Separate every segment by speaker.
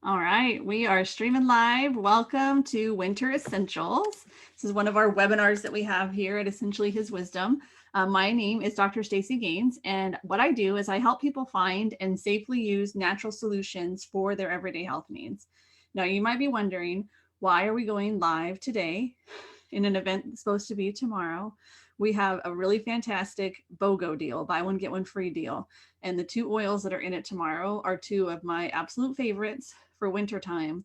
Speaker 1: All right, we are streaming live. Welcome to Winter Essentials. This is one of our webinars that we have here at Essentially His Wisdom. My name is Dr. Stacy Gaines, and what I do is I help people find and safely use natural solutions for their everyday health needs. Now, you might be wondering, why are we going live today in an event that's supposed to be tomorrow? We have a really fantastic BOGO deal, buy one, get one free deal. And the two oils that are in it tomorrow are two of my absolute favorites for wintertime.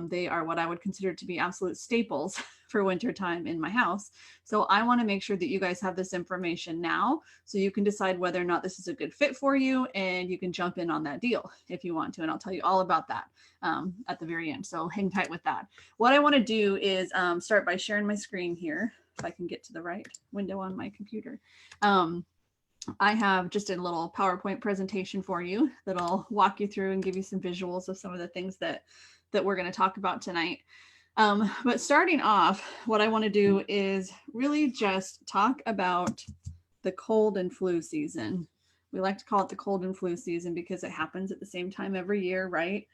Speaker 1: They are what I would consider to be absolute staples for wintertime in my house. So I want to make sure that you guys have this information now so you can decide whether or not this is a good fit for you, and you can jump in on that deal if you want to. And I'll tell you all about that at the very end. So hang tight with that. What I want to do is start by sharing my screen here, if I can get to the right window on my computer. I have just a little PowerPoint presentation for you that'll walk you through and give you some visuals of some of the things that we're going to talk about tonight. But starting off, what I want to do is really just talk about the cold and flu season. We like to call it the cold and flu season because it happens at the same time every year, right?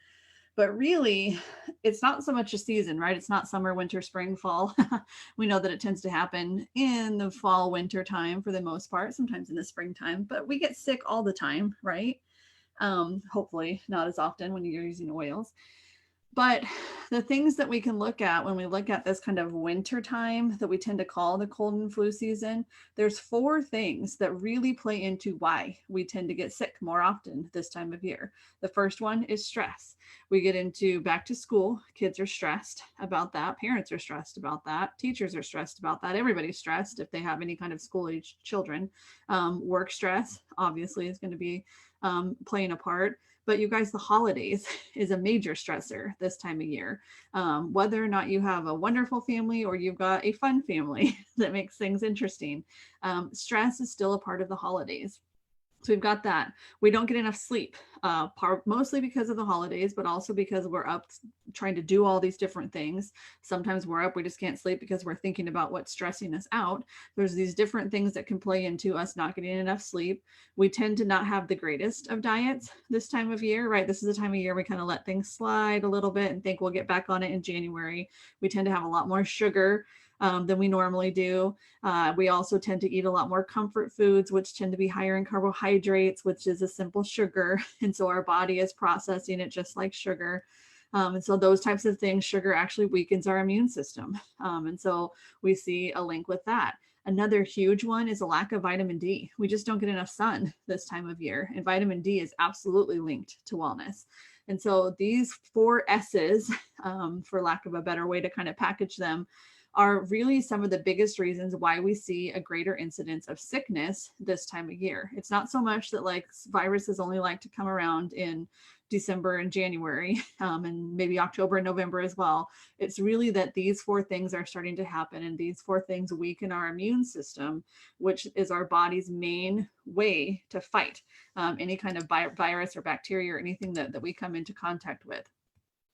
Speaker 1: But really, it's not so much a season, right? It's not summer, winter, spring, fall. We know that it tends to happen in the fall, winter time for the most part, sometimes in the springtime, but we get sick all the time, right? Hopefully not as often when you're using oils. But the things that we can look at when we look at this kind of winter time that we tend to call the cold and flu season, there's four things that really play into why we tend to get sick more often this time of year. The first one is stress. We get into back to school. Kids are stressed about that. Parents are stressed about that. Teachers are stressed about that. Everybody's stressed if they have any kind of school-age children. Work stress, obviously, is going to be playing a part. But you guys, the holidays is a major stressor this time of year. Whether or not you have a wonderful family or you've got a fun family that makes things interesting, stress is still a part of the holidays. So we've got that. We don't get enough sleep, mostly because of the holidays, but also because we're up trying to do all these different things. Sometimes we're up, we just can't sleep because we're thinking about what's stressing us out. There's these different things that can play into us not getting enough sleep. We tend to not have the greatest of diets this time of year, right? This is the time of year we kind of let things slide a little bit and think we'll get back on it in January. We tend to have a lot more sugar than we normally do. We also tend to eat a lot more comfort foods, which tend to be higher in carbohydrates, which is a simple sugar. And so our body is processing it just like sugar. And so those types of things, sugar actually weakens our immune system. And so we see a link with that. Another huge one is a lack of vitamin D. We just don't get enough sun this time of year. And vitamin D is absolutely linked to wellness. And so these four S's, for lack of a better way to kind of package them, are really some of the biggest reasons why we see a greater incidence of sickness this time of year. It's not so much that like viruses only like to come around in December and January, and maybe October and November as well. It's really that these four things are starting to happen, and these four things weaken our immune system, which is our body's main way to fight any kind of virus or bacteria or anything that we come into contact with.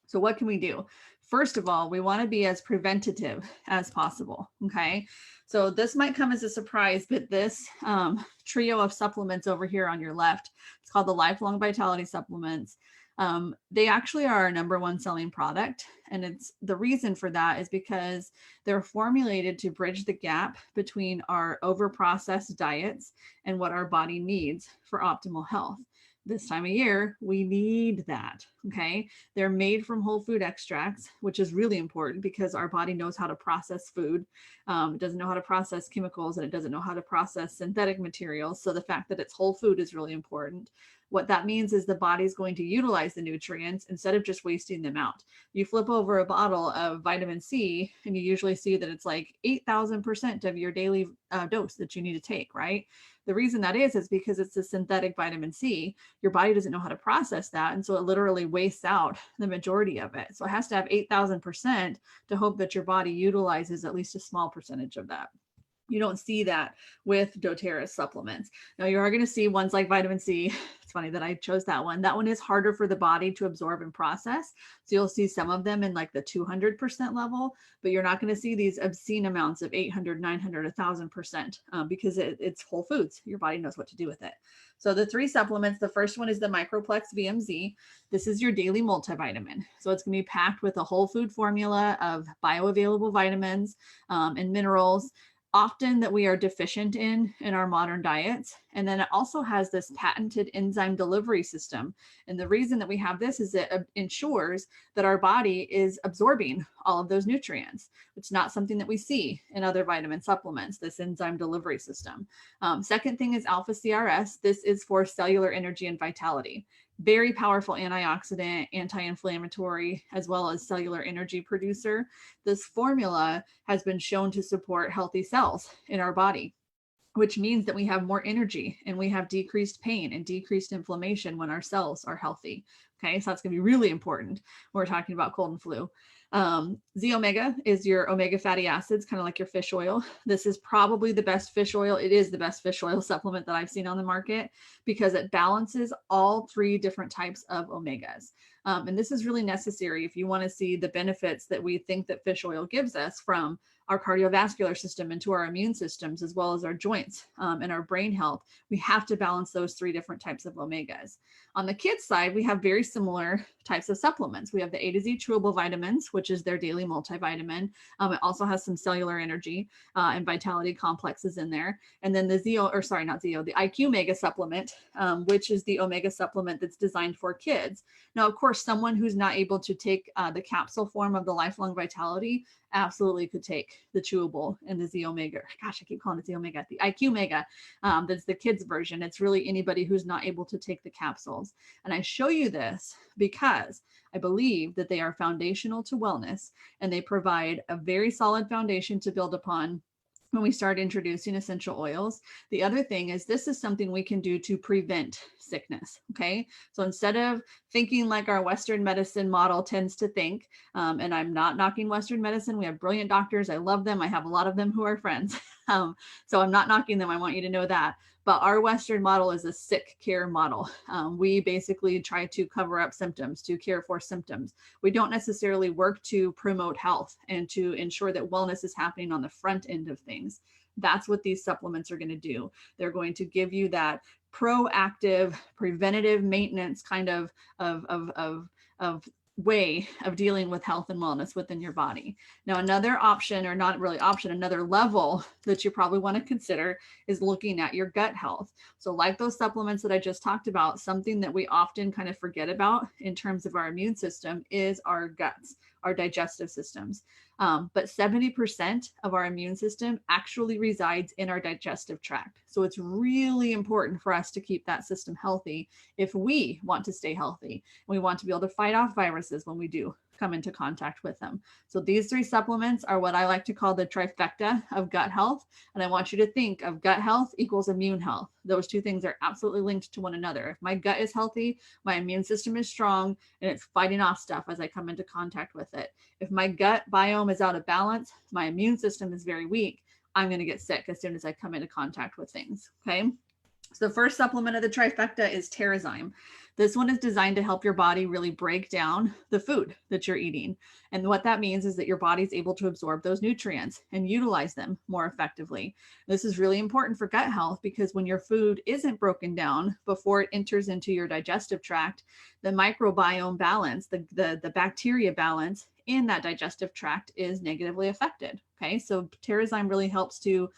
Speaker 1: So what can we do? First of all, we want to be as preventative as possible. Okay. So this might come as a surprise, but this trio of supplements over here on your left, it's called the Lifelong Vitality Supplements. They actually are our number one selling product. And it's the reason for that is because they're formulated to bridge the gap between our overprocessed diets and what our body needs for optimal health. This time of year, we need that. Okay. They're made from whole food extracts, which is really important because our body knows how to process food. It doesn't know how to process chemicals, and it doesn't know how to process synthetic materials. So the fact that it's whole food is really important. What that means is the body's going to utilize the nutrients instead of just wasting them out. You flip over a bottle of vitamin C and you usually see that it's like 8,000% of your daily dose that you need to take, right? The reason that is because it's a synthetic vitamin C. Your body doesn't know how to process that. And so it literally wastes out the majority of it. So it has to have 8,000% to hope that your body utilizes at least a small percentage of that. You don't see that with doTERRA supplements. Now you are going to see ones like vitamin C. It's funny that I chose that one. That one is harder for the body to absorb and process. So you'll see some of them in like the 200% level, but you're not going to see these obscene amounts of 800, 900, 1000% because it's whole foods. Your body knows what to do with it. So the 3 supplements, the first one is the Microplex VMZ. This is your daily multivitamin. So it's going to be packed with a whole food formula of bioavailable vitamins and minerals, often that we are deficient in our modern diets. And then it also has this patented enzyme delivery system. And the reason that we have this is it ensures that our body is absorbing all of those nutrients. It's not something that we see in other vitamin supplements, this enzyme delivery system. Second thing is Alpha CRS. This is for cellular energy and vitality. Very powerful antioxidant, anti-inflammatory, as well as cellular energy producer. This formula has been shown to support healthy cells in our body, which means that we have more energy and we have decreased pain and decreased inflammation when our cells are healthy. Okay, so that's going to be really important when we're talking about cold and flu. Z Omega is your omega fatty acids, kind of like your fish oil. This is probably the best fish oil. It is the best fish oil supplement that I've seen on the market because it balances all 3 different types of omegas. And this is really necessary if you want to see the benefits that we think that fish oil gives us from our cardiovascular system into our immune systems, as well as our joints and our brain health. We have to balance those 3 different types of omegas. On the kids side, we have very similar types of supplements. We have the A to Z chewable vitamins, which is their daily multivitamin. It also has some cellular energy and vitality complexes in there. And then the the IQ Mega supplement, which is the omega supplement that's designed for kids. Now, of course, someone who's not able to take the capsule form of the Lifelong Vitality absolutely could take the chewable and the Z Omega. Gosh, I keep calling it Z Omega. The IQ Mega, that's the kids version. It's really anybody who's not able to take the capsules. And I show you this because I believe that they are foundational to wellness and they provide a very solid foundation to build upon when we start introducing essential oils. The other thing is this is something we can do to prevent sickness. Okay. So instead of thinking like our Western medicine model tends to think, and I'm not knocking Western medicine. We have brilliant doctors. I love them. I have a lot of them who are friends. So I'm not knocking them. I want you to know that. But our Western model is a sick care model. We basically try to cover up symptoms, to care for symptoms. We don't necessarily work to promote health and to ensure that wellness is happening on the front end of things. That's what these supplements are going to do. They're going to give you that proactive, preventative maintenance kind of way of dealing with health and wellness within your body. Now, another option, or not really option, another level that you probably want to consider is looking at your gut health. So like those supplements that I just talked about, something that we often kind of forget about in terms of our immune system is our guts, our digestive systems. But 70% of our immune system actually resides in our digestive tract. So it's really important for us to keep that system healthy if we want to stay healthy. We want to be able to fight off viruses when we do come into contact with them. So these 3 supplements are what I like to call the trifecta of gut health. And I want you to think of gut health equals immune health. Those 2 things are absolutely linked to one another. If my gut is healthy, my immune system is strong and it's fighting off stuff as I come into contact with it. If my gut biome is out of balance, my immune system is very weak, I'm going to get sick as soon as I come into contact with things. Okay. So the first supplement of the trifecta is Terrazyme. This one is designed to help your body really break down the food that you're eating. And what that means is that your body's able to absorb those nutrients and utilize them more effectively. This is really important for gut health because when your food isn't broken down before it enters into your digestive tract, the microbiome balance, the bacteria balance in that digestive tract is negatively affected. Okay, so Terrazyme really helps to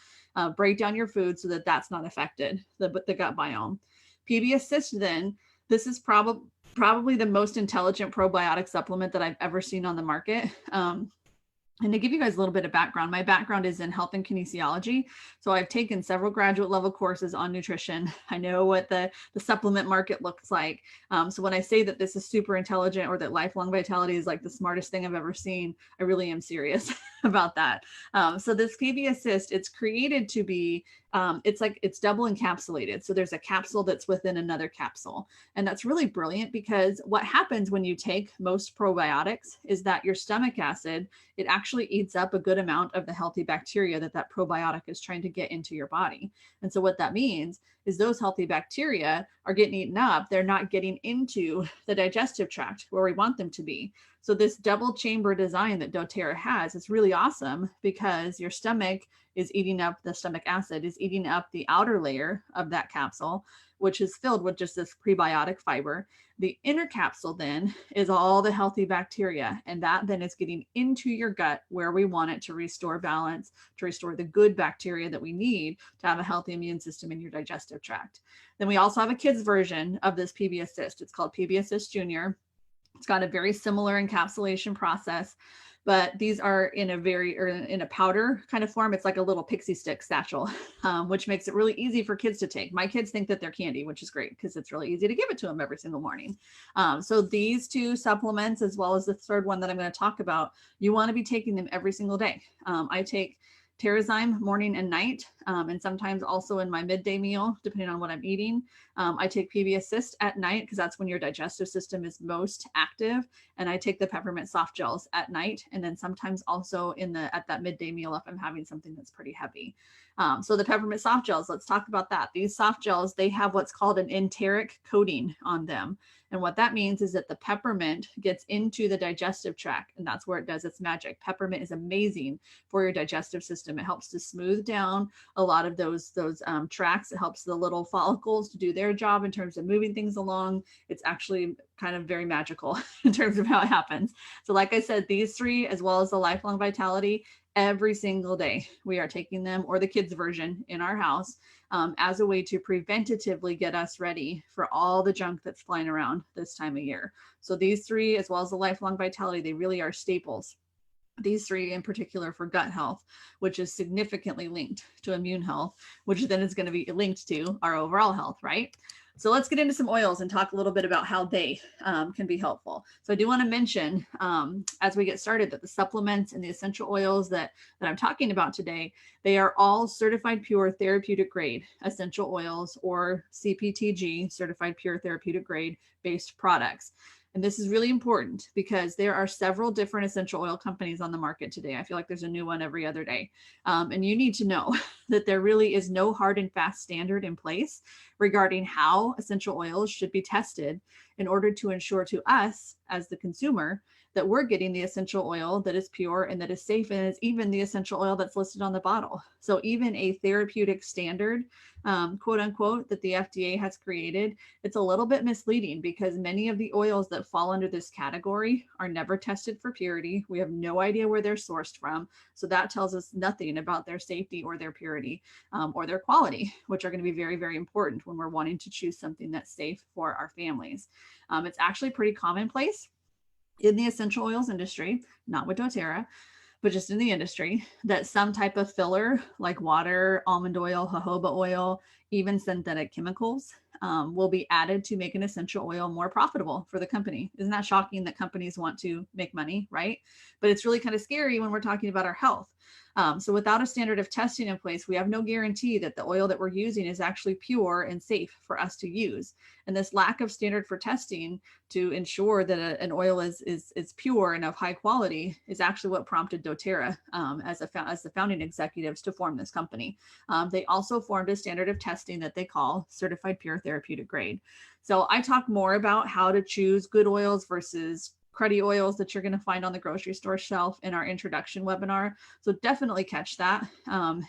Speaker 1: break down your food so that that's not affected, the gut biome. PB Assist then, this is probably the most intelligent probiotic supplement that I've ever seen on the market. And to give you guys a little bit of background, my background is in health and kinesiology. So I've taken several graduate level courses on nutrition. I know what the supplement market looks like. So when I say that this is super intelligent or that Lifelong Vitality is like the smartest thing I've ever seen, I really am serious about that. So this KB Assist, it's created to be, it's double encapsulated. So there's a capsule that's within another capsule. And that's really brilliant because what happens when you take most probiotics is that your stomach acid, it actually eats up a good amount of the healthy bacteria that probiotic is trying to get into your body. And so what that means is those healthy bacteria are getting eaten up. They're not getting into the digestive tract where we want them to be. So this double chamber design that doTERRA has is really awesome because your stomach is eating up, the stomach acid is eating up the outer layer of that capsule, which is filled with just this prebiotic fiber. The inner capsule then is all the healthy bacteria, and that then is getting into your gut where we want it to restore balance, to restore the good bacteria that we need to have a healthy immune system in your digestive tract. Then we also have a kids version of this PB Assist. It's called PB Assist Junior. It's got a very similar encapsulation process, but these are in a powder kind of form. It's like a little pixie stick satchel, which makes it really easy for kids to take. My kids think that they're candy, which is great because it's really easy to give it to them every single morning. So these two supplements, as well as the third one that I'm going to talk about, you want to be taking them every single day. I take Terrazyme morning and night, and sometimes also in my midday meal, depending on what I'm eating. I take PB Assist at night because that's when your digestive system is most active. And I take the peppermint soft gels at night. And then sometimes also at that midday meal if I'm having something that's pretty heavy. So the peppermint soft gels, let's talk about that. These soft gels, they have what's called an enteric coating on them. And what that means is that the peppermint gets into the digestive tract, and that's where it does its magic. Peppermint is amazing for your digestive system. It helps to smooth down a lot of those tracts. It helps the little follicles to do their job in terms of moving things along. It's actually kind of very magical in terms of how it happens. So like I said, these three, as well as the Lifelong Vitality, every single day we are taking them, or the kids version in our house, as a way to preventatively get us ready for all the junk that's flying around this time of year. So these three, as well as the Lifelong Vitality, they really are staples. These three in particular for gut health, which is significantly linked to immune health, which then is going to be linked to our overall health, right? So let's get into some oils and talk a little bit about how they can be helpful. So I do want to mention as we get started that the supplements and the essential oils that I'm talking about today, they are all certified pure therapeutic grade essential oils, or CPTG, certified pure therapeutic grade based products. And this is really important because there are several different essential oil companies on the market today. I feel like there's a new one every other day. And you need to know that there really is no hard and fast standard in place regarding how essential oils should be tested in order to ensure to us as the consumer that we're getting the essential oil that is pure and that is safe, and it's even the essential oil that's listed on the bottle. So even a therapeutic standard, quote unquote, that the FDA has created, it's a little bit misleading because many of the oils that fall under this category are never tested for purity. We have no idea where they're sourced from. So that tells us nothing about their safety or their purity or their quality, which are going to be very, very important when we're wanting to choose something that's safe for our families. It's actually pretty commonplace in the essential oils industry, not with doTERRA, but just in the industry, that some type of filler like water, almond oil, jojoba oil, even synthetic chemicals will be added to make an essential oil more profitable for the company. Isn't that shocking that companies want to make money, right? But it's really kind of scary when we're talking about our health. So without a standard of testing in place, we have no guarantee that the oil that we're using is actually pure and safe for us to use. And this lack of standard for testing to ensure that an oil is pure and of high quality is actually what prompted doTERRA as the founding executives to form this company. They also formed a standard of testing that they call certified pure therapeutic grade. So I talk more about how to choose good oils versus cruddy oils that you're going to find on the grocery store shelf in our introduction webinar. So definitely catch that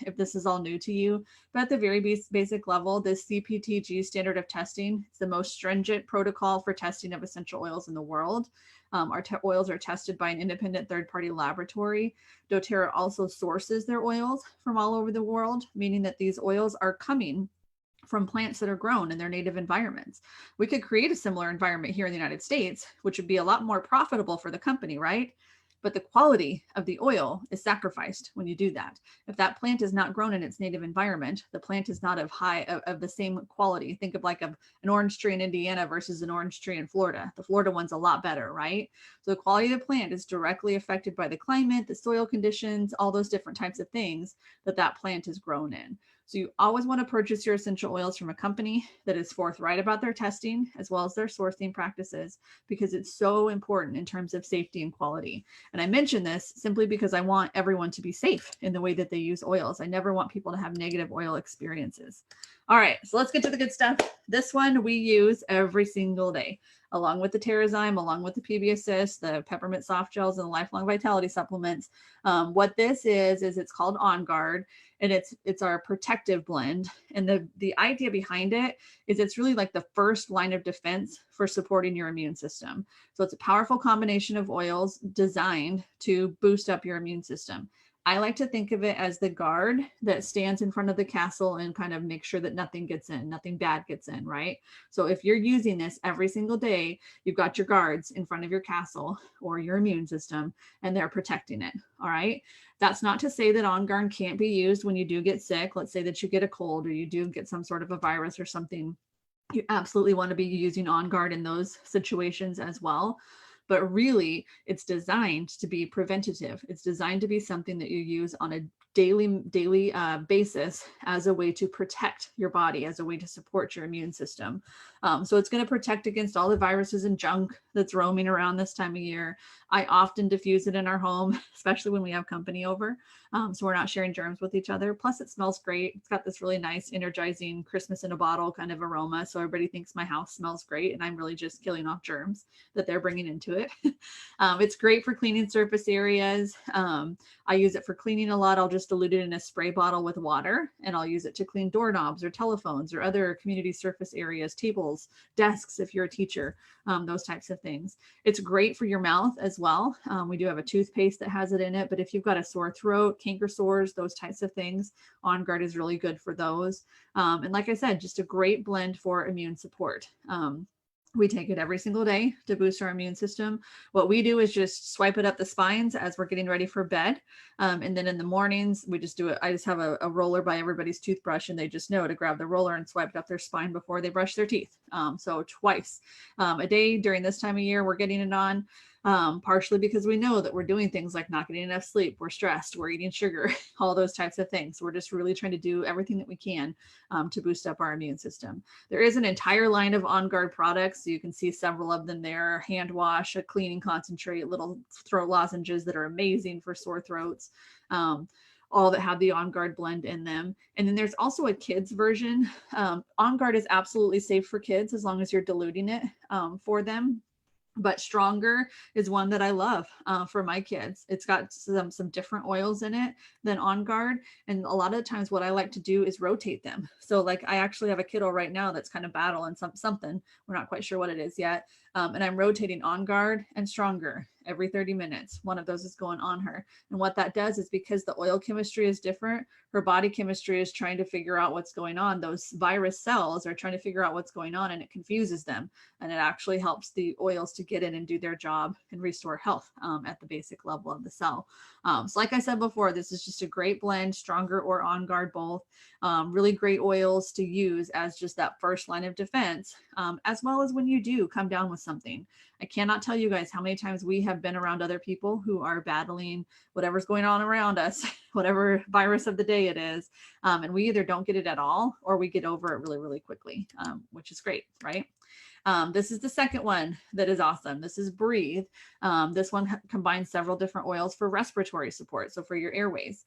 Speaker 1: if this is all new to you. But at the very basic level, this CPTG standard of testing, it's the most stringent protocol for testing of essential oils in the world. Our oils are tested by an independent third-party laboratory. doTERRA also sources their oils from all over the world, meaning that these oils are coming from plants that are grown in their native environments. We could create a similar environment here in the United States, which would be a lot more profitable for the company, right? But the quality of the oil is sacrificed when you do that. If that plant is not grown in its native environment, the plant is not of the same quality. Think of like an orange tree in Indiana versus an orange tree in Florida. The Florida one's a lot better, right? So the quality of the plant is directly affected by the climate, the soil conditions, all those different types of things that plant is grown in. So you always want to purchase your essential oils from a company that is forthright about their testing as well as their sourcing practices, because it's so important in terms of safety and quality. And I mention this simply because I want everyone to be safe in the way that they use oils. I never want people to have negative oil experiences. All right, so let's get to the good stuff. This one we use every single day, along with the Terrazyme, along with the PB Assist, the peppermint soft gels, and the Lifelong Vitality supplements. What this is it's called On Guard, and it's our protective blend. And the idea behind it is it's really like the first line of defense for supporting your immune system. So it's a powerful combination of oils designed to boost up your immune system. I like to think of it as the guard that stands in front of the castle and kind of make sure that nothing gets in, nothing bad gets in, right? So if you're using this every single day, you've got your guards in front of your castle or your immune system, and they're protecting it, all right? That's not to say that On Guard can't be used when you do get sick. Let's say that you get a cold or you do get some sort of a virus or something. You absolutely want to be using On Guard in those situations as well. But really, it's designed to be preventative. It's designed to be something that you use on a daily basis as a way to protect your body, as a way to support your immune system. So it's going to protect against all the viruses and junk that's roaming around this time of year. I often diffuse it in our home, especially when we have company over. So we're not sharing germs with each other. Plus it smells great. It's got this really nice, energizing Christmas in a bottle kind of aroma. So everybody thinks my house smells great, and I'm really just killing off germs that they're bringing into it. It's great for cleaning surface areas. I use it for cleaning a lot. I'll just dilute it in a spray bottle with water, and I'll use it to clean doorknobs or telephones or other community surface areas, tables, desks, if you're a teacher, those types of things. It's great for your mouth as well. We do have a toothpaste that has it in it, but if you've got a sore throat, canker sores, those types of things, On Guard is really good for those. And like I said, just a great blend for immune support. We take it every single day to boost our immune system. What we do is just swipe it up the spines as we're getting ready for bed. And then in the mornings, we just do it. I just have a roller by everybody's toothbrush, and they just know to grab the roller and swipe it up their spine before they brush their teeth. So twice a day during this time of year, we're getting it on. Partially because we know that we're doing things like not getting enough sleep, we're stressed, we're eating sugar, all those types of things. So we're just really trying to do everything that we can to boost up our immune system. There is an entire line of On Guard products. So you can see several of them there: hand wash, a cleaning concentrate, little throat lozenges that are amazing for sore throats. All that have the On Guard blend in them. And then there's also a kids version. On Guard is absolutely safe for kids as long as you're diluting it for them. But Stronger is one that I love for my kids. It's got some different oils in it than On Guard. And a lot of the times what I like to do is rotate them. So like I actually have a kiddo right now that's kind of battling something. We're not quite sure what it is yet. And I'm rotating On Guard and Stronger every 30 minutes. One of those is going on her. And what that does is, because the oil chemistry is different, her body chemistry is trying to figure out what's going on. Those virus cells are trying to figure out what's going on, and it confuses them. And it actually helps the oils to get in and do their job and restore health at the basic level of the cell. So like I said before, this is just a great blend, Stronger or On Guard both. Really great oils to use as just that first line of defense, as well as when you do come down with something. I cannot tell you guys how many times we have been around other people who are battling whatever's going on around us, whatever virus of the day it is. And we either don't get it at all, or we get over it really, really quickly, which is great, right? This is the second one that is awesome. This is Breathe. This one combines several different oils for respiratory support, so for your airways.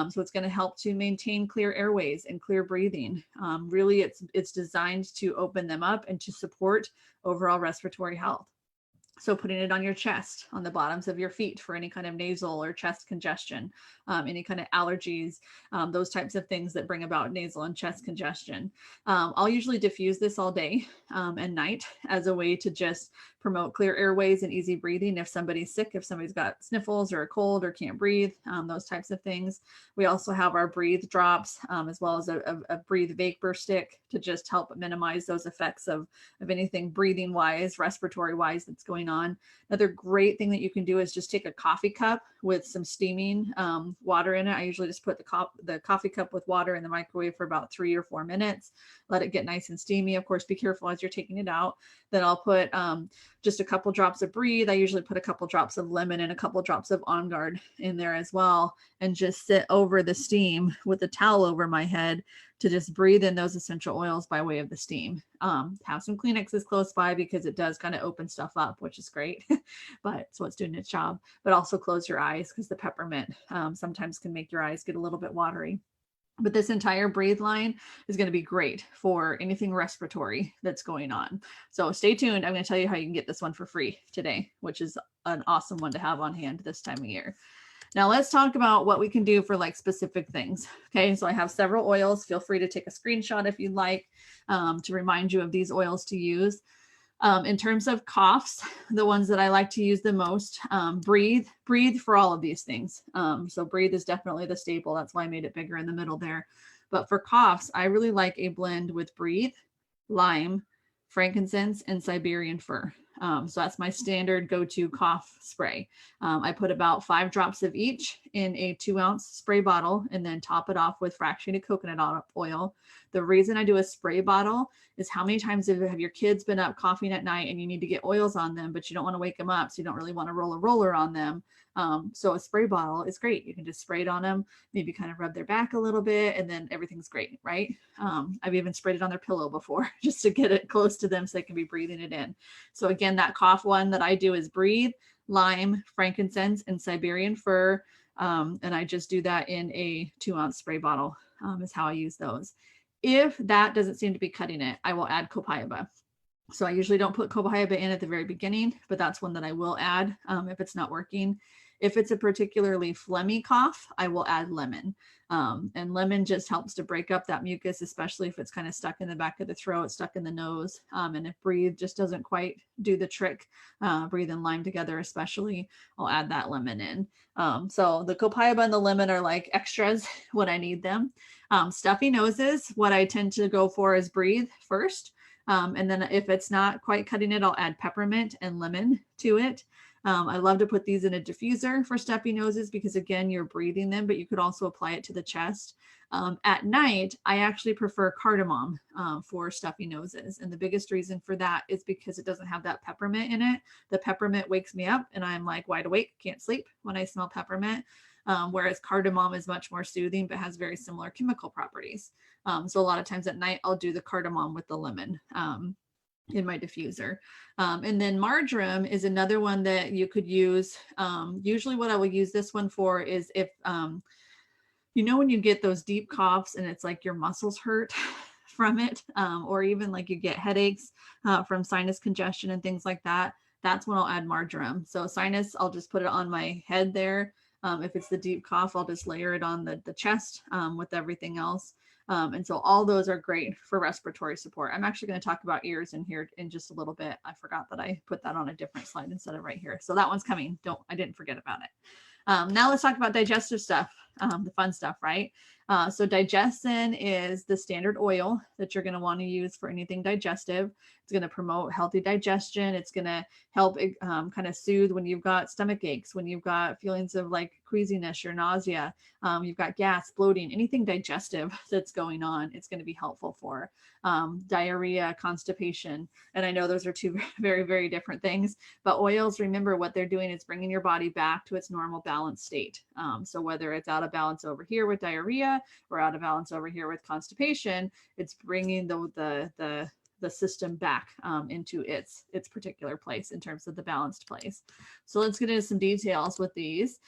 Speaker 1: So it's going to help to maintain clear airways and clear breathing. Really, it's designed to open them up and to support overall respiratory health. So putting it on your chest, on the bottoms of your feet for any kind of nasal or chest congestion, any kind of allergies, those types of things that bring about nasal and chest congestion. I'll usually diffuse this all day and night as a way to just promote clear airways and easy breathing if somebody's sick, if somebody's got sniffles or a cold or can't breathe, those types of things. We also have our Breathe drops, as well as a Breathe vapor stick to just help minimize those effects of anything breathing wise, respiratory wise that's going on. Another great thing that you can do is just take a coffee cup with some steaming water in it. I usually just put the coffee cup with water in the microwave for about 3 or 4 minutes. Let it get nice and steamy. Of course, be careful as you're taking it out. Then I'll put just a couple drops of Breathe. I usually put a couple drops of lemon and a couple drops of On Guard in there as well, and just sit over the steam with a towel over my head to just breathe in those essential oils by way of the steam. Have some Kleenexes close by because it does kind of open stuff up, which is great, but so it's doing its job. But also close your eyes because the peppermint sometimes can make your eyes get a little bit watery. But this entire Breathe line is going to be great for anything respiratory that's going on. So stay tuned. I'm going to tell you how you can get this one for free today, which is an awesome one to have on hand this time of year. Now let's talk about what we can do for like specific things. Okay, so I have several oils. Feel free to take a screenshot if you'd like to remind you of these oils to use. In terms of coughs, the ones that I like to use the most, breathe for all of these things. So breathe is definitely the staple. That's why I made it bigger in the middle there. But for coughs, I really like a blend with breathe, lime, frankincense, and Siberian fir. So that's my standard go-to cough spray. I put about 5 drops of each in a 2-ounce spray bottle and then top it off with fractionated coconut oil. The reason I do a spray bottle is how many times have your kids been up coughing at night and you need to get oils on them, but you don't want to wake them up, so you don't really want to roll a roller on them. So a spray bottle is great. You can just spray it on them, maybe kind of rub their back a little bit, and then everything's great, right? I've even sprayed it on their pillow before just to get it close to them so they can be breathing it in. So again, that cough one that I do is breathe, lime, frankincense, and Siberian fir. And I just do that in a 2-ounce spray bottle is how I use those. If that doesn't seem to be cutting it, I will add copaiba. So I usually don't put copaiba in at the very beginning, but that's one that I will add if it's not working. If it's a particularly phlegmy cough, I will add lemon. And lemon just helps to break up that mucus, especially if it's kind of stuck in the back of the throat, stuck in the nose. And if breathe just doesn't quite do the trick, breathe and lime together especially, I'll add that lemon in. So the copaiba and the lemon are like extras when I need them. Stuffy noses, what I tend to go for is breathe first. And then if it's not quite cutting it, I'll add peppermint and lemon to it. I love to put these in a diffuser for stuffy noses because again, you're breathing them, but you could also apply it to the chest. At night, I actually prefer cardamom for stuffy noses. And the biggest reason for that is because it doesn't have that peppermint in it. The peppermint wakes me up and I'm like wide awake, can't sleep when I smell peppermint. Whereas cardamom is much more soothing, but has very similar chemical properties. So a lot of times at night, I'll do the cardamom with the lemon in my diffuser. And then marjoram is another one that you could use. Usually what I will use this one for is if, you know, when you get those deep coughs and it's like your muscles hurt from it, or even like you get headaches from sinus congestion and things like that, that's when I'll add marjoram. So sinus, I'll just put it on my head there. If it's the deep cough, I'll just layer it on the chest with everything else. And so all those are great for respiratory support. I'm actually going to talk about ears in here in just a little bit. I forgot that I put that on a different slide instead of right here. So that one's coming. I didn't forget about it. Now let's talk about digestive stuff, the fun stuff, right? So digestin is the standard oil that you're going to want to use for anything digestive. It's going to promote healthy digestion. It's going to help kind of soothe when you've got stomach aches, when you've got feelings of like queasiness or nausea, you've got gas, bloating, anything digestive that's going on, it's going to be helpful for. Diarrhea, constipation. And I know those are two very, very different things, but oils, remember what they're doing is bringing your body back to its normal balanced state. So whether it's out of balance over here with diarrhea or out of balance over here with constipation, it's bringing the system back into its particular place in terms of the balanced place. So let's get into some details with these.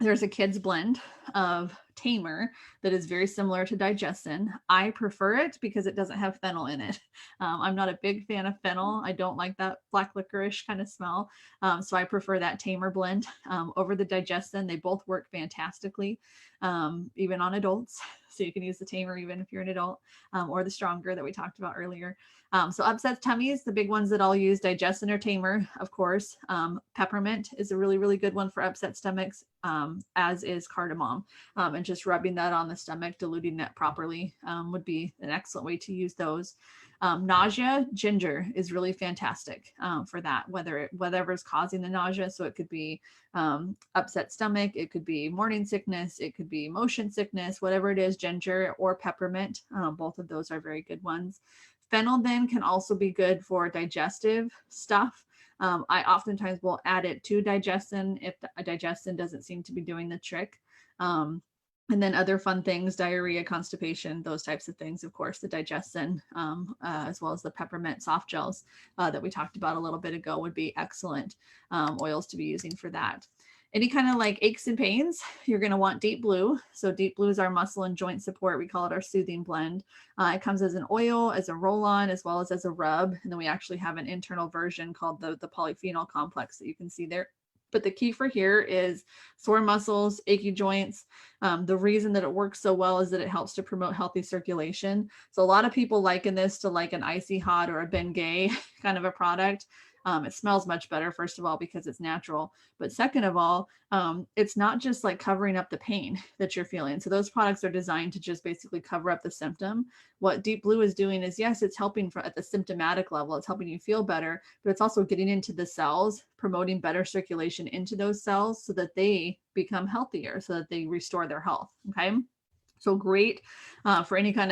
Speaker 1: There's a kid's blend of Tamer that is very similar to digestin. I prefer it because it doesn't have fennel in it. I'm not a big fan of fennel. I don't like that black licorice kind of smell. So I prefer that Tamer blend over the digestin. They both work fantastically, even on adults. So you can use the Tamer even if you're an adult, or the Stronger that we talked about earlier. So upset tummies, the big ones that I'll use, digestin or Tamer, of course. Peppermint is a really, really good one for upset stomachs, as is cardamom. And just rubbing that on the stomach, diluting that properly would be an excellent way to use those. Nausea, ginger is really fantastic for that, whatever's causing the nausea. So it could be upset stomach, it could be morning sickness, it could be motion sickness, whatever it is, ginger or peppermint. Both of those are very good ones. Fennel then can also be good for digestive stuff. I oftentimes will add it to digestin if a digestin doesn't seem to be doing the trick. And then other fun things, diarrhea, constipation, those types of things. Of course, the digestin, as well as the peppermint soft gels that we talked about a little bit ago would be excellent oils to be using for that. Any kind of like aches and pains, you're going to want Deep Blue. So Deep Blue is our muscle and joint support. We call it our soothing blend. It comes as an oil, as a roll-on, as well as a rub. And then we actually have an internal version called the polyphenol complex that you can see there. But the key for here is sore muscles, achy joints. The reason that it works so well is that it helps to promote healthy circulation. So a lot of people liken this to like an Icy Hot or a Bengay kind of a product. It smells much better, first of all, because it's natural. But second of all, it's not just like covering up the pain that you're feeling. So those products are designed to just basically cover up the symptom. What Deep Blue is doing is, yes, it's helping at the symptomatic level. It's helping you feel better, but it's also getting into the cells, promoting better circulation into those cells so that they become healthier, so that they restore their health. Okay. So great for any kind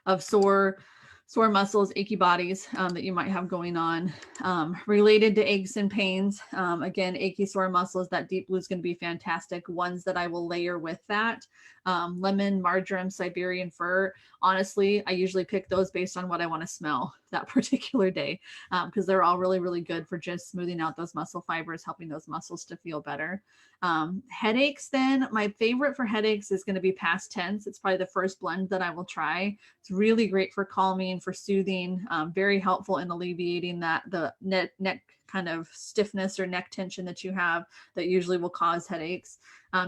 Speaker 1: of sore muscles, achy bodies that you might have going on. Related to aches and pains, again, achy sore muscles, that Deep Blue is going to be fantastic. Ones that I will layer with that, lemon, marjoram, Siberian fir. Honestly, I usually pick those based on what I want to smell that particular day, because they're all really, really good for just smoothing out those muscle fibers, helping those muscles to feel better. Headaches, then my favorite for headaches is going to be Past Tense. It's probably the first blend that I will try. It's really great for calming, for soothing, very helpful in alleviating the neck kind of stiffness or neck tension that you have that usually will cause headaches.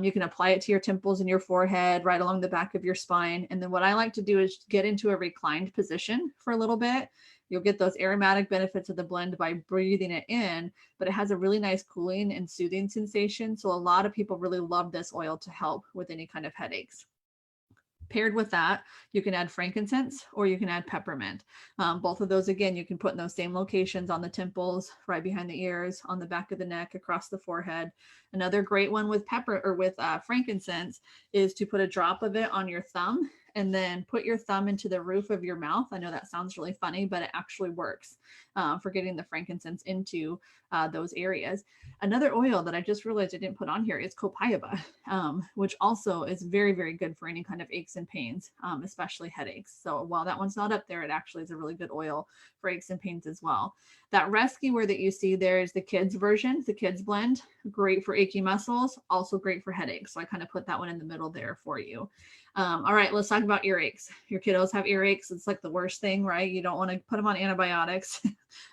Speaker 1: You can apply it to your temples and your forehead, right along the back of your spine. And then what I like to do is get into a reclined position for a little bit. You'll get those aromatic benefits of the blend by breathing it in, but it has a really nice cooling and soothing sensation. So a lot of people really love this oil to help with any kind of headaches. Paired with that, you can add frankincense or you can add peppermint. Both of those, again, you can put in those same locations on the temples, right behind the ears, on the back of the neck, across the forehead. Another great one with frankincense is to put a drop of it on your thumb and then put your thumb into the roof of your mouth. I know that sounds really funny, but it actually works for getting the frankincense into those areas. Another oil that I just realized I didn't put on here is copaiba, which also is very, very good for any kind of aches and pains, especially headaches. So while that one's not up there, it actually is a really good oil for aches and pains as well. That rescuer that you see there is the kids version, the kids blend, great for achy muscles, also great for headaches. So I kind of put that one in the middle there for you. All right, let's talk about earaches. Your kiddos have earaches. It's like the worst thing, right? You don't want to put them on antibiotics,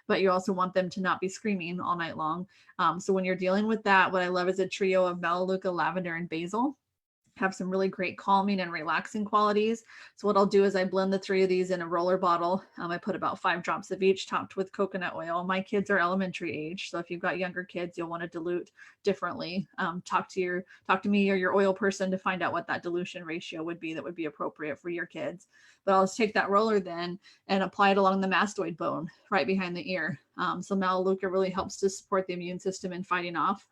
Speaker 1: but you also want them to not be screaming all night long. So when you're dealing with that, what I love is a trio of Melaleuca, lavender, and basil. Have some really great calming and relaxing qualities. So what I'll do is I blend the three of these in a roller bottle. I put about 5 drops of each, topped with coconut oil. My kids are elementary age, so if you've got younger kids, you'll want to dilute differently. Talk to me or your oil person to find out what that dilution ratio would be that would be appropriate for your kids. But I'll just take that roller then and apply it along the mastoid bone right behind the ear. So Melaleuca really helps to support the immune system in fighting off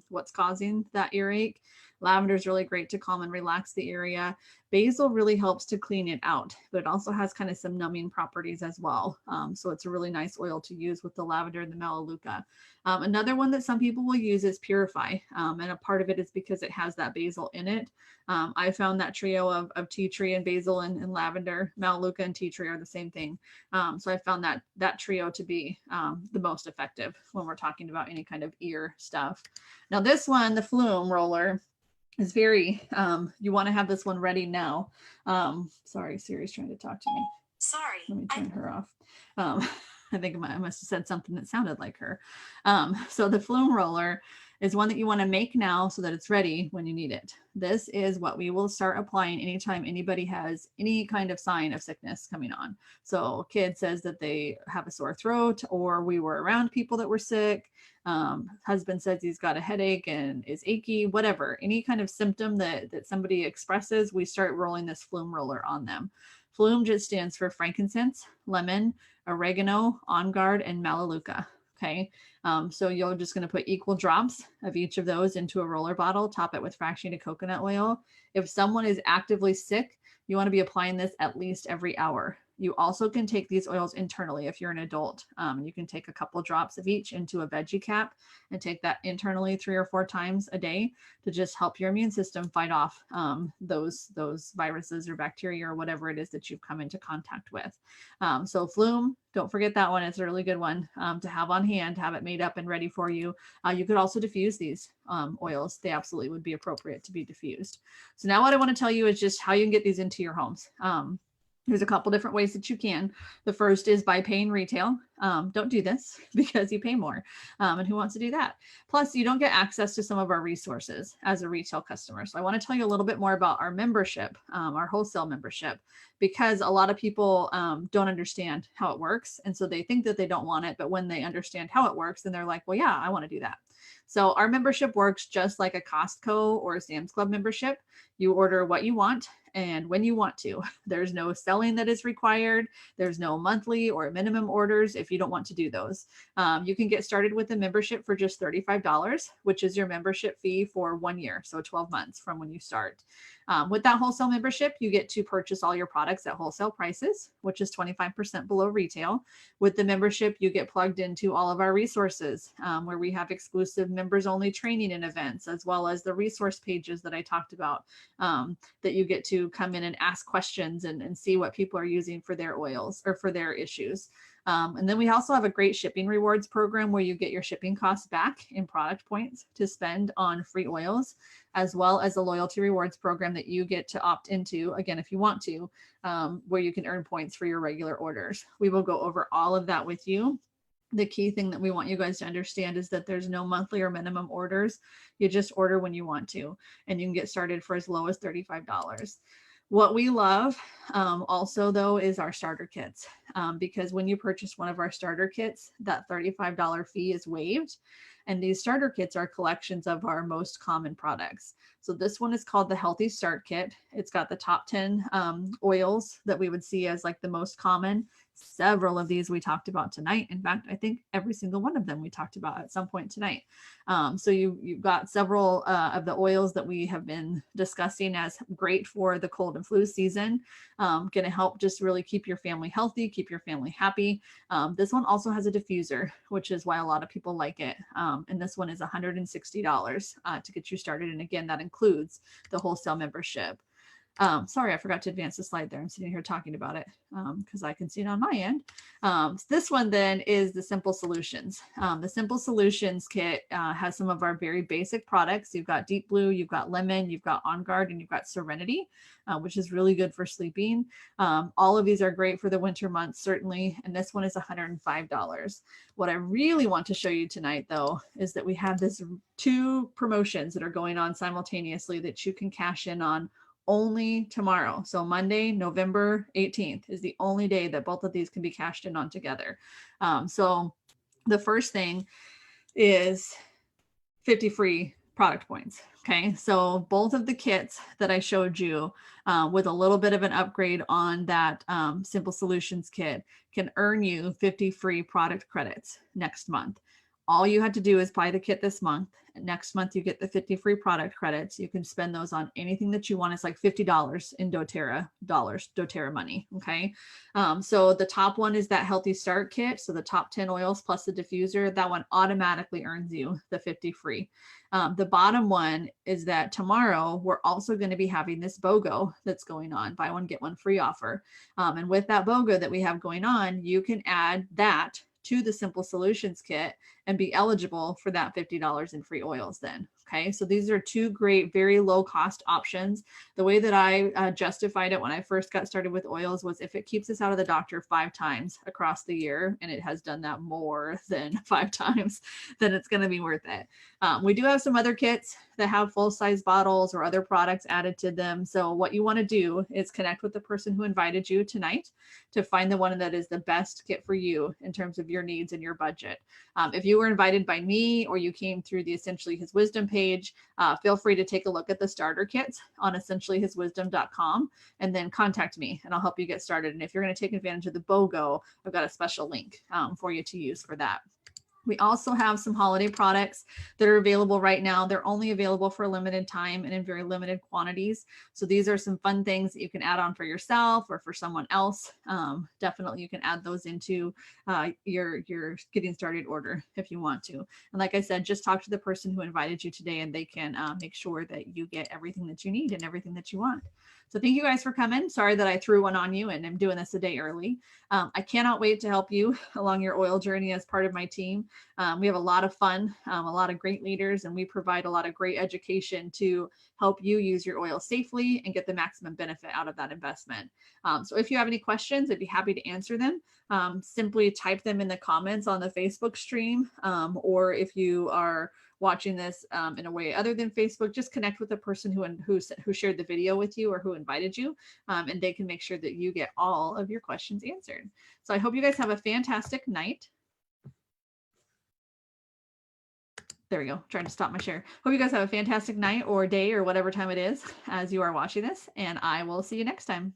Speaker 1: what's causing that earache. Lavender is really great to calm and relax the area. Basil really helps to clean it out, but it also has kind of some numbing properties as well. So it's a really nice oil to use with the lavender and the Melaleuca. Another one that some people will use is Purify. And a part of it is because it has that basil in it. I found that trio of tea tree and basil and lavender, Melaleuca and tea tree are the same thing. So I found that trio to be the most effective when we're talking about any kind of ear stuff. Now this one, the Flume roller, is very, you want to have this one ready now. Sorry, Siri's trying to talk to me.
Speaker 2: Sorry.
Speaker 1: Let me turn her off. I think I must have said something that sounded like her. So the Flume roller is one that you want to make now so that it's ready when you need it. This is what we will start applying anytime anybody has any kind of sign of sickness coming on. So kid says that they have a sore throat, or we were around people that were sick. Husband says he's got a headache and is achy, whatever, any kind of symptom that somebody expresses, we start rolling this Flume roller on them. Flume just stands for frankincense, lemon, oregano, on guard, and Melaleuca. Okay. So you're just going to put equal drops of each of those into a roller bottle, top it with fractionated coconut oil. If someone is actively sick, you want to be applying this at least every hour. You also can take these oils internally if you're an adult. You can take a couple drops of each into a veggie cap and take that internally 3 or 4 times a day to just help your immune system fight off those viruses or bacteria or whatever it is that you've come into contact with. So Flume, don't forget that one. It's a really good one to have on hand, to have it made up and ready for you. You could also diffuse these oils. They absolutely would be appropriate to be diffused. So now what I want to tell you is just how you can get these into your homes. There's a couple different ways that you can. The first is by paying retail. Don't do this because you pay more. And who wants to do that? Plus, you don't get access to some of our resources as a retail customer. So I want to tell you a little bit more about our membership, our wholesale membership, because a lot of people don't understand how it works. And so they think that they don't want it. But when they understand how it works, then they're like, well, yeah, I want to do that. So our membership works just like a Costco or a Sam's Club membership. You order what you want and when you want to. There's no selling that is required. There's no monthly or minimum orders if you don't want to do those. You can get started with a membership for just $35, which is your membership fee for 1 year, so 12 months from when you start. With that wholesale membership, you get to purchase all your products at wholesale prices, which is 25% below retail. With the membership, you get plugged into all of our resources where we have exclusive members only training and events, as well as the resource pages that I talked about that you get to come in and ask questions and see what people are using for their oils or for their issues. And then we also have a great shipping rewards program where you get your shipping costs back in product points to spend on free oils, as well as a loyalty rewards program that you get to opt into, again, if you want to, where you can earn points for your regular orders. We will go over all of that with you. The key thing that we want you guys to understand is that there's no monthly or minimum orders. You just order when you want to, and you can get started for as low as $35. What we love also, though, is our starter kits, because when you purchase one of our starter kits, that $35 fee is waived. And these starter kits are collections of our most common products. So this one is called the Healthy Start Kit. It's got the top 10 oils that we would see as like the most common. Several of these we talked about tonight. In fact, I think every single one of them we talked about at some point tonight. So you've got several of the oils that we have been discussing as great for the cold and flu season. Going to help just really keep your family healthy, keep your family happy. This one also has a diffuser, which is why a lot of people like it. And this one is $160 to get you started. And again, that includes the wholesale membership. Sorry, I forgot to advance the slide there. I'm sitting here talking about it because I can see it on my end. This one then is the Simple Solutions. The Simple Solutions kit has some of our very basic products. You've got Deep Blue, you've got Lemon, you've got On Guard, and you've got Serenity, which is really good for sleeping. All of these are great for the winter months, certainly. And this one is $105. What I really want to show you tonight, though, is that we have this 2 promotions that are going on simultaneously that you can cash in on only tomorrow. So Monday, November 18th is the only day that both of these can be cashed in on together. So the first thing is 50 free product points. Okay, so both of the kits that I showed you with a little bit of an upgrade on that Simple Solutions kit can earn you 50 free product credits next month. All you had to do is buy the kit this month. Next month, you get the 50 free product credits. You can spend those on anything that you want. It's like $50 in doTERRA money. Okay. So the top one is that Healthy Start Kit. So the top 10 oils plus the diffuser, that one automatically earns you the 50 free. The bottom one is that tomorrow we're also going to be having this BOGO that's going on, buy one, get one free offer. And with that BOGO that we have going on, you can add that to the Simple Solutions kit and be eligible for that $50 in free oils then. Okay, so these are 2 great, very low cost options. The way that I justified it when I first got started with oils was if it keeps us out of the doctor 5 times across the year, and it has done that more than 5 times, then it's going to be worth it. We do have some other kits that have full-size bottles or other products added to them. So what you want to do is connect with the person who invited you tonight to find the one that is the best kit for you in terms of your needs and your budget. If you were invited by me or you came through the Essentially His Wisdom page, feel free to take a look at the starter kits on essentiallyhiswisdom.com and then contact me and I'll help you get started. And if you're going to take advantage of the BOGO, I've got a special link for you to use for that. We also have some holiday products that are available right now. They're only available for a limited time and in very limited quantities. So these are some fun things that you can add on for yourself or for someone else. Definitely you can add those into your getting started order if you want to. And like I said, just talk to the person who invited you today and they can make sure that you get everything that you need and everything that you want. So thank you guys for coming. Sorry that I threw one on you and I'm doing this a day early. I cannot wait to help you along your oil journey as part of my team. We have a lot of fun, a lot of great leaders, and we provide a lot of great education to help you use your oil safely and get the maximum benefit out of that investment. So if you have any questions, I'd be happy to answer them. Simply type them in the comments on the Facebook stream, or if you are watching this in a way other than Facebook, just connect with the person who shared the video with you or who invited you, and they can make sure that you get all of your questions answered. So I hope you guys have a fantastic night. There we go. Trying to stop my share. Hope you guys have a fantastic night or day or whatever time it is as you are watching this, and I will see you next time.